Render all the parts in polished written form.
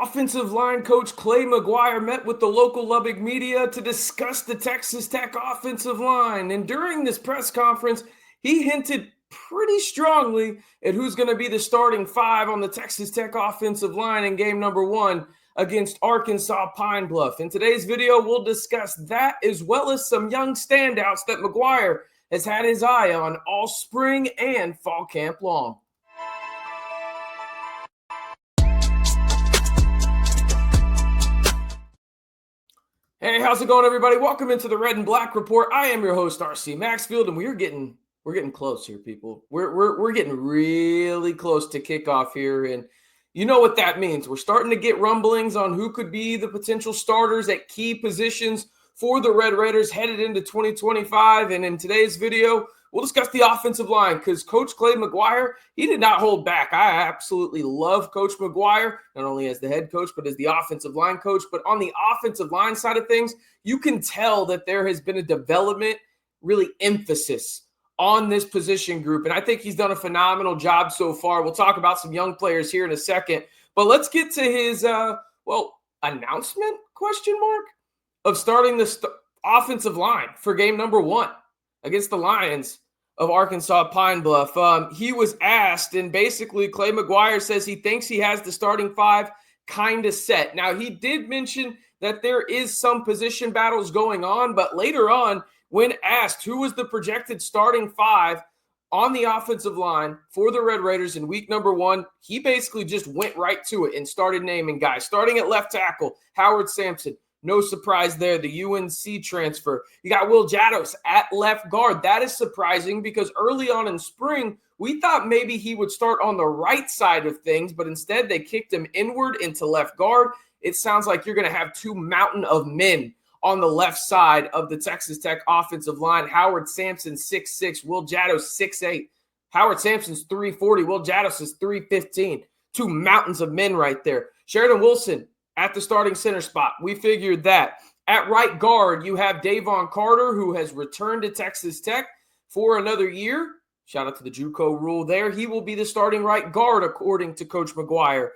Offensive line coach Clay McGuire met with the local Lubbock media to discuss the Texas Tech offensive line. And during this press conference, he hinted pretty strongly at who's going to be the starting five on the Texas Tech offensive line in game number 1 against Arkansas Pine Bluff. In today's video, we'll discuss that as well as some young standouts that McGuire has had his eye on all spring and fall camp long. Hey, how's it going, everybody? Welcome into the Red and Black Report. I am your host, RC Maxfield, and we're getting close here, people. We're getting really close to kickoff here, and you know what that means. We're starting to get rumblings on who could be the potential starters at key positions for the Red Raiders headed into 2025. And in today's video, we'll discuss the offensive line because Coach Clay McGuire, he did not hold back. I absolutely love Coach McGuire, not only as the head coach, but as the offensive line coach. But on the offensive line side of things, you can tell that there has been a development, really emphasis on this position group. And I think he's done a phenomenal job so far. We'll talk about some young players here in a second. But let's get to his, announcement, question mark, of starting the offensive line for game number 1 against the Lions of Arkansas Pine Bluff. He was asked, and basically Clay McGuire says he thinks he has the starting 5 kind of set. Now, he did mention that there is some position battles going on, but later on, when asked who was the projected starting 5 on the offensive line for the Red Raiders in week number 1, he basically just went right to it and started naming guys. Starting at left tackle, Howard Sampson. No surprise there, the UNC transfer. You got Will Jados at left guard. That is surprising because early on in spring, we thought maybe he would start on the right side of things, but instead they kicked him inward into left guard. It sounds like you're going to have 2 mountain of men on the left side of the Texas Tech offensive line. Howard Sampson, 6'6", Will Jados, 6'8". Howard Sampson's 340, Will Jados is 315. 2 mountains of men right there. Sheridan Wilson at the starting center spot. We figured that. At right guard, you have Davon Carter, who has returned to Texas Tech for another year. Shout out to the JUCO rule there. He will be the starting right guard, according to Coach McGuire.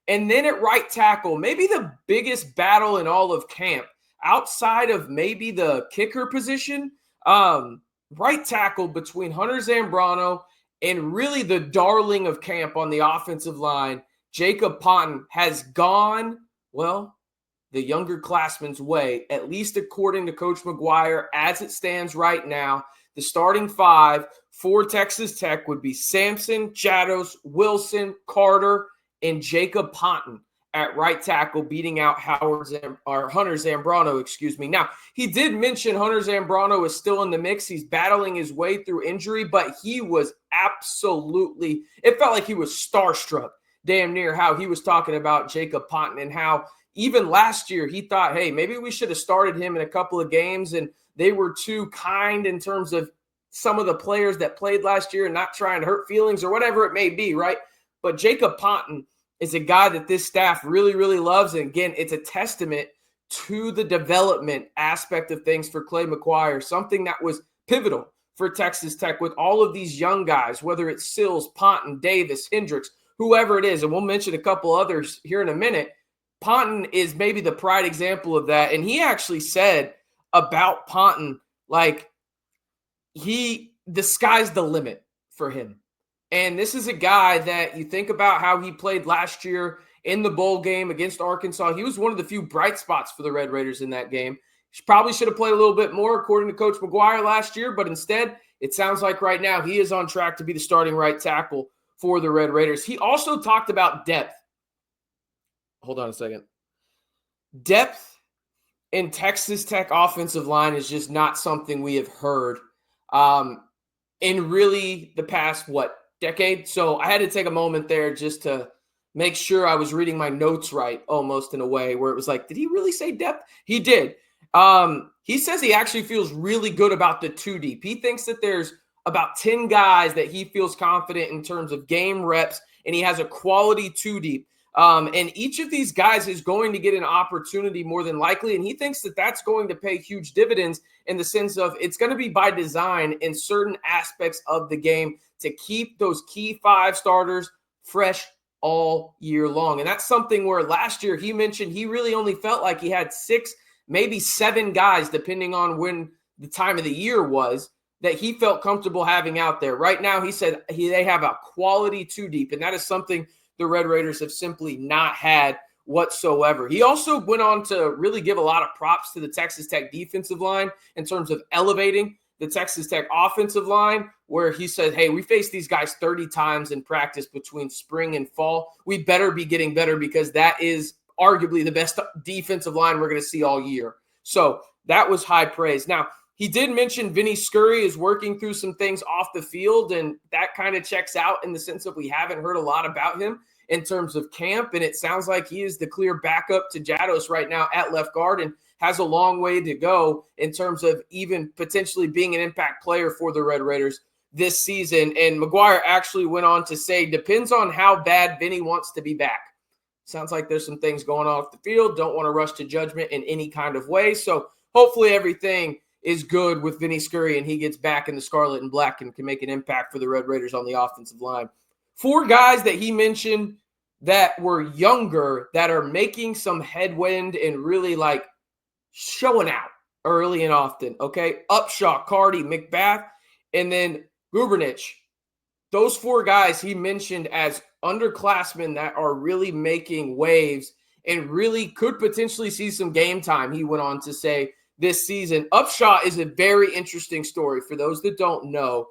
And then at right tackle, maybe the biggest battle in all of camp, outside of maybe the kicker position, right tackle between Hunter Zambrano and really the darling of camp on the offensive line, Jacob Ponton, has gone, well, the younger classman's way, at least according to Coach McGuire. As it stands right now, the starting 5 for Texas Tech would be Sampson, Jados, Wilson, Carter, and Jacob Ponton at right tackle, beating out Hunter Zambrano, Now, he did mention Hunter Zambrano is still in the mix. He's battling his way through injury, but he was absolutely, it felt like he was starstruck damn near how he was talking about Jacob Ponton and how even last year he thought, hey, maybe we should have started him in a couple of games, and they were too kind in terms of some of the players that played last year and not trying to hurt feelings or whatever it may be, right? But Jacob Ponton is a guy that this staff really, really loves. And again, it's a testament to the development aspect of things for Clay McGuire, something that was pivotal for Texas Tech with all of these young guys, whether it's Sills, Ponton, Davis, Hendricks, whoever it is. And we'll mention a couple others here in a minute. Ponton is maybe the pride example of that. And he actually said about Ponton, like, the sky's the limit for him. And this is a guy that you think about how he played last year in the bowl game against Arkansas. He was one of the few bright spots for the Red Raiders in that game. He probably should have played a little bit more, according to Coach McGuire last year. But instead, it sounds like right now he is on track to be the starting right tackle for the Red Raiders. He also talked about depth. Hold on a second. Depth in Texas Tech offensive line is just not something we have heard in really the past, decade. So I had to take a moment there just to make sure I was reading my notes right, almost in a way where it was like, did he really say depth? He did. He says he actually feels really good about the 2 deep. He thinks that there's about 10 guys that he feels confident in terms of game reps, and he has a quality 2 deep. And each of these guys is going to get an opportunity more than likely. And he thinks that that's going to pay huge dividends in the sense of it's going to be by design in certain aspects of the game to keep those key 5 starters fresh all year long. And that's something where last year he mentioned he really only felt like he had 6, maybe 7 guys, depending on when the time of the year was, that he felt comfortable having out there. Right now, he said they have a quality 2 deep, and that is something the Red Raiders have simply not had whatsoever. He also went on to really give a lot of props to the Texas Tech defensive line in terms of elevating the Texas Tech offensive line, where he said, hey, we faced these guys 30 times in practice between spring and fall. We better be getting better because that is arguably the best defensive line we're going to see all year. So that was high praise. Now, he did mention Vinny Scurry is working through some things off the field, and that kind of checks out in the sense that we haven't heard a lot about him in terms of camp, and it sounds like he is the clear backup to Jados right now at left guard and has a long way to go in terms of even potentially being an impact player for the Red Raiders this season. And McGuire actually went on to say, depends on how bad Vinny wants to be back. Sounds like there's some things going on off the field. Don't want to rush to judgment in any kind of way. So hopefully everything is good with Vinny Scurry and he gets back in the scarlet and black and can make an impact for the Red Raiders on the offensive line. 4 guys that he mentioned that were younger that are making some headwind and really like showing out early and often, okay? Upshaw, Carty, McBath, and then Gubernich. Those 4 guys he mentioned as underclassmen that are really making waves and really could potentially see some game time, he went on to say, this season. Upshaw is a very interesting story for those that don't know.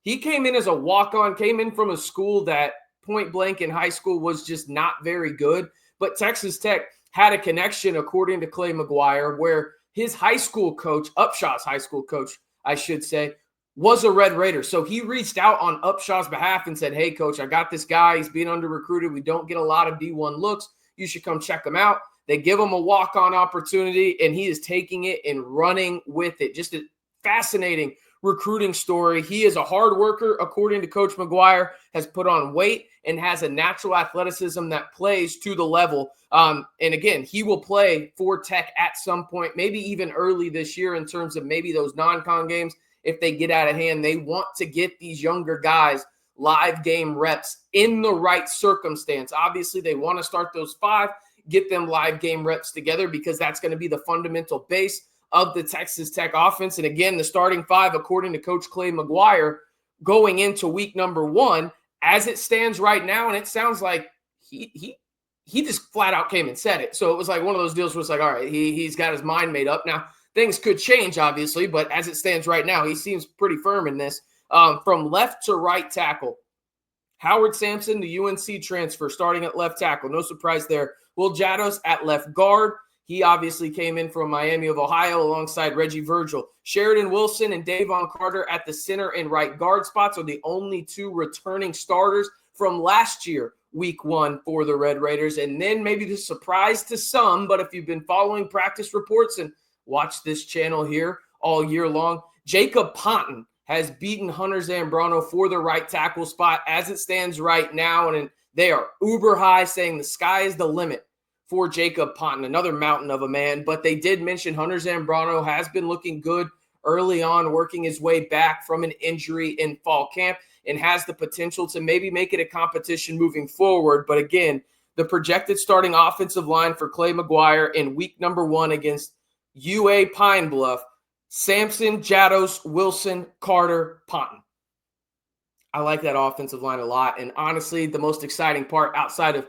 He came in as a walk-on, came in from a school that point blank in high school was just not very good, but Texas Tech had a connection, according to Clay McGuire, where his high school coach, Upshaw's high school coach, I should say, was a Red Raider. So he reached out on Upshaw's behalf and said, hey, coach, I got this guy. He's being under-recruited. We don't get a lot of D1 looks. You should come check him out. They give him a walk-on opportunity, and he is taking it and running with it. Just a fascinating recruiting story. He is a hard worker, according to Coach McGuire, has put on weight and has a natural athleticism that plays to the level. And again, he will play for Tech at some point, maybe even early this year in terms of maybe those non-con games. If they get out of hand, they want to get these younger guys live game reps in the right circumstance. Obviously, they want to start those 5, get them live game reps together because that's going to be the fundamental base of the Texas Tech offense. And again, the starting 5, according to Coach Clay McGuire, going into week number 1, as it stands right now, and it sounds like he just flat out came and said it. So it was like one of those deals where it's like, all right, he's got his mind made up. Now, things could change, obviously, but as it stands right now, he seems pretty firm in this. From left to right tackle, Howard Sampson, the UNC transfer, starting at left tackle. No surprise there. Will Jados at left guard. He obviously came in from Miami of Ohio alongside Reggie Virgil. Sheridan Wilson and Davon Carter at the center and right guard spots are the only 2 returning starters from last year, week 1 for the Red Raiders. And then maybe the surprise to some, but if you've been following practice reports and watched this channel here all year long, Jacob Ponton has beaten Hunter Zambrano for the right tackle spot as it stands right now. And they are uber high, saying the sky is the limit for Jacob Ponton, another mountain of a man. But they did mention Hunter Zambrano has been looking good early on, working his way back from an injury in fall camp and has the potential to maybe make it a competition moving forward. But again, the projected starting offensive line for Clay McGuire in week number 1 against UA Pine Bluff, Sampson, Jados, Wilson, Carter, Ponton. I like that offensive line a lot. And honestly, the most exciting part outside of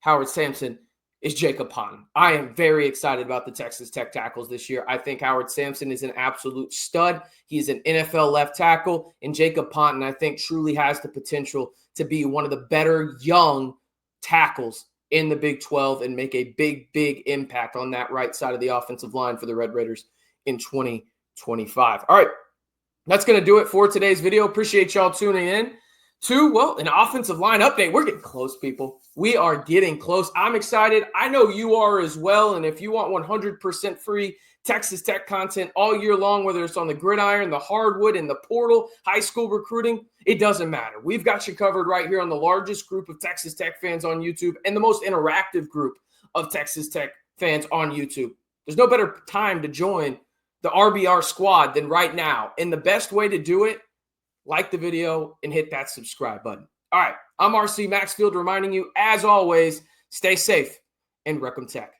Howard Sampson is Jacob Ponton. I am very excited about the Texas Tech tackles this year. I think Howard Sampson is an absolute stud. He's an NFL left tackle. And Jacob Ponton, I think, truly has the potential to be one of the better young tackles in the Big 12 and make a big, big impact on that right side of the offensive line for the Red Raiders in 2025. All right, that's going to do it for today's video. Appreciate y'all tuning in to, well, an offensive line update. We're getting close, people. We are getting close. I'm excited. I know you are as well. And if you want 100% free Texas Tech content all year long, whether it's on the gridiron, the hardwood, and the portal, high school recruiting, it doesn't matter. We've got you covered right here on the largest group of Texas Tech fans on YouTube and the most interactive group of Texas Tech fans on YouTube. There's no better time to join the RBR squad than right now. And the best way to do it, like the video and hit that subscribe button. All right, I'm RC Maxfield reminding you, as always, stay safe and Recom Tech.